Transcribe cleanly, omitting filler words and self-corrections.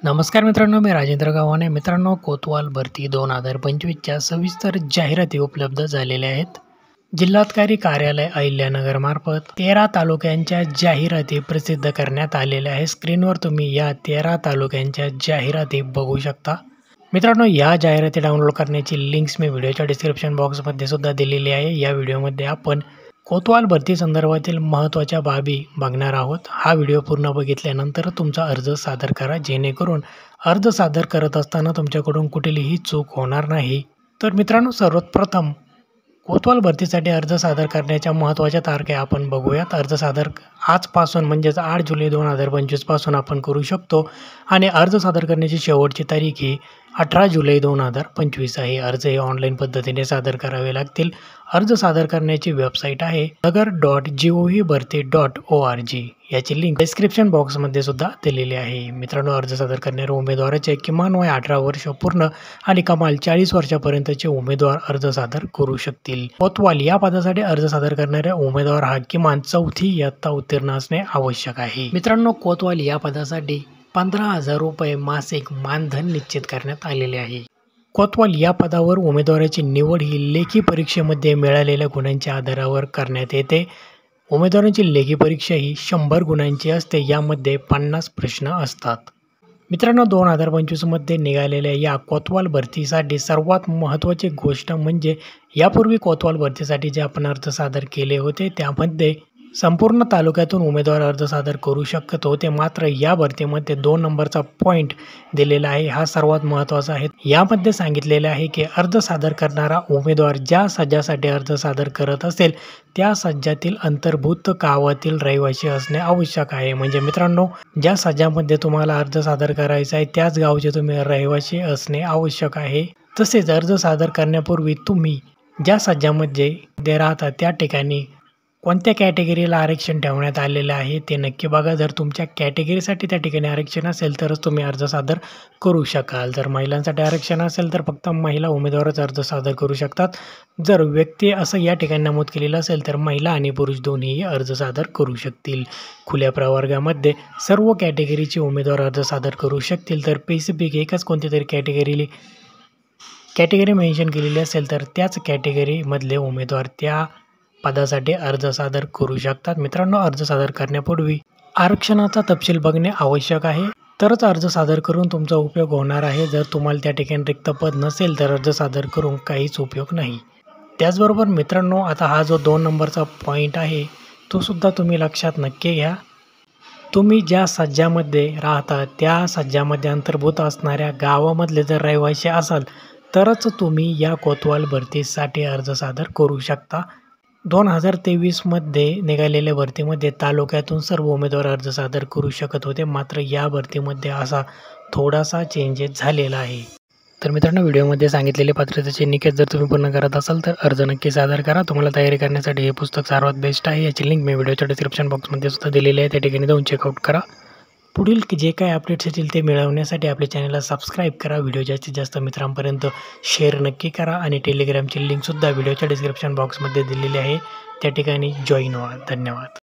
नमस्कार मित्रांनो, मी राजेंद्र गावाने. मित्रांनो, कोतवाल भरती 2025च्या सविस्तर जाहिराती उपलब्ध झालेल्या आहेत. जिल्हाधिकारी कार्यालय अहिल्यानगरमार्फत 13 तालुक्यांच्या जाहिराती प्रसिद्ध करण्यात आलेल्या आहे. स्क्रीनवर तुम्ही या 13 तालुक्यांच्या जाहिराती बघू शकता. मित्रांनो, या जाहिराती डाउनलोड करण्याची लिंक्स मी व्हिडिओच्या डिस्क्रिप्शन बॉक्समध्ये सुद्धा दिलेली आहे. या व्हिडिओमध्ये आपण कोतवाल भरती संदर्भातील महत्त्वाच्या बाबी बघणार आहोत. हा व्हिडिओ पूर्ण बघितल्यानंतर तुमचा अर्ज सादर करा, जेणेकरून अर्ज सादर करत असताना तुमच्याकडून कुठलीही चूक होणार नाही. तर मित्रांनो, सर्वप्रथम कोतवाल भरतीसाठी अर्ज सादर करण्याच्या महत्त्वाच्या तारखा आपण बघूयात. अर्ज सादर आजपासून म्हणजेच 8 जुलै 2025 पासून आपण करू शकतो आणि अर्ज सादर करण्याची शेवटची तारीख ही 18 जुलै 2025 आहे. अर्ज हे ऑनलाईन पद्धतीने सादर करावे लागतील. अर्ज सादर करण्याची वेबसाईट आहे nagar.govbharti.org. याची लिंक डिस्क्रिप्शन बॉक्समध्ये सुद्धा दिलेली आहे. मित्रांनो, अर्ज सादर करणाऱ्या उमेदवाराचे किमान वय 18 वर्ष पूर्ण आणि कमाल 40 वर्षापर्यंतचे उमेदवार अर्ज सादर करू शकतील. कोतवाल या पदासाठी अर्ज सादर करणाऱ्या उमेदवार हा किमान 4थी इयत्ता उत्तीर्ण असणे आवश्यक आहे. मित्रांनो, कोतवाल या पदासाठी 15,000 रुपये मासिक मानधन निश्चित करण्यात आलेले आहे. कोतवाल या पदावर उमेदवाराची निवड ही लेखी परीक्षेमध्ये मिळालेल्या गुणांच्या आधारावर करण्यात येते. उमेदवारांची लेखी परीक्षा ही 100 गुणांची असते. यामध्ये 50 प्रश्न असतात. मित्रांनो, 2025मध्ये निघालेल्या या कोतवाल भरतीसाठी सर्वात महत्त्वाची गोष्ट म्हणजे यापूर्वी कोतवाल भरतीसाठी जे आपण अर्ज सादर केले होते त्यामध्ये संपूर्ण तालुक्यातून उमेदवार अर्ज सादर करू शकत होते. मात्र या भरतीमध्ये 2 नंबरचा पॉईंट दिलेला आहे. हा सर्वात महत्त्वाचा आहे. यामध्ये सांगितलेले आहे की अर्ज सादर करणारा उमेदवार ज्या राज्यासाठी अर्ज सादर करत असेल त्या राज्यातील अंतर्भूत गावातील रहिवासी असणे आवश्यक आहे. म्हणजे मित्रांनो, ज्या राज्यामध्ये तुम्हाला अर्ज सादर करायचा आहे त्याच गावचे तुम्ही रहिवासी असणे आवश्यक आहे. तसेच अर्ज सादर करण्यापूर्वी तुम्ही ज्या राज्यामध्ये राहता त्या ठिकाणी कोणत्या कॅटेगरीला आरक्षण ठेवण्यात आलेलं आहे ते नक्की बघा. जर तुमच्या कॅटेगरीसाठी त्या ठिकाणी आरक्षण असेल तरच तुम्ही अर्ज सादर करू शकाल. जर महिलांसाठी आरक्षण असेल तर फक्त महिला उमेदवारच अर्ज सादर करू शकतात. जर व्यक्ती असं या ठिकाणी नमूद केलेलं असेल तर महिला आणि पुरुष दोन्हीही अर्ज सादर करू शकतील. खुल्या प्रवर्गामध्ये सर्व कॅटेगरीचे उमेदवार अर्ज सादर करू शकतील. तर स्पेसिफिक एकच कोणती तरी कॅटेगरी मेन्शन केलेली असेल तर त्याच कॅटेगरीमधले उमेदवार त्या पदासाठी अर्ज सादर करू शकतात. मित्रांनो, अर्ज सादर करण्यापूर्वी आरक्षणाचा तपशील बघणे आवश्यक आहे. तरच अर्ज सादर करून तुमचा उपयोग होणार आहे. जर तुम्हाला त्या ठिकाणी रिक्त पद नसेल तर अर्ज सादर करून काहीच उपयोग नाही. त्याचबरोबर मित्रांनो, आता हा जो 2 नंबरचा पॉईंट आहे तो सुद्धा तुम्ही लक्षात नक्की घ्या. तुम्ही ज्या राज्यामध्ये राहता त्या राज्यामध्ये अंतर्भूत असणाऱ्या गावामधले जर रहिवासी असाल तरच तुम्ही या कोतवाल भरतीसाठी अर्ज सादर करू शकता. 2023मध्ये निघालेल्या भरतीमध्ये तालुक्यातून सर्व उमेदवार अर्ज सादर करू शकत होते. मात्र या भरतीमध्ये असा थोडासा चेंजेस झालेला आहे. तर मित्रांनो, व्हिडिओमध्ये सांगितलेले पात्रतेचे निकष जर तुम्ही पूर्ण करत असाल तर अर्ज नक्की सादर करा. तुम्हाला तयारी करण्यासाठी हे पुस्तक सर्वात बेस्ट आहे. याची लिंक मी व्हिडिओच्या डिस्क्रिप्शन बॉक्समध्ये सुद्धा दिलेली आहे. त्या ठिकाणी जाऊन चेकआउट करा. पुढील जे काही अपडेट्स येतील ते मिळवण्यासाठी आपल्या चॅनलला सबस्क्राईब करा. व्हिडिओ जास्तीत जास्त मित्रांपर्यंत शेअर नक्की करा आणि टेलिग्रामची लिंकसुद्धा व्हिडिओच्या डिस्क्रिप्शन बॉक्समध्ये दिलेली आहे. त्या ठिकाणी जॉईन व्हा. धन्यवाद.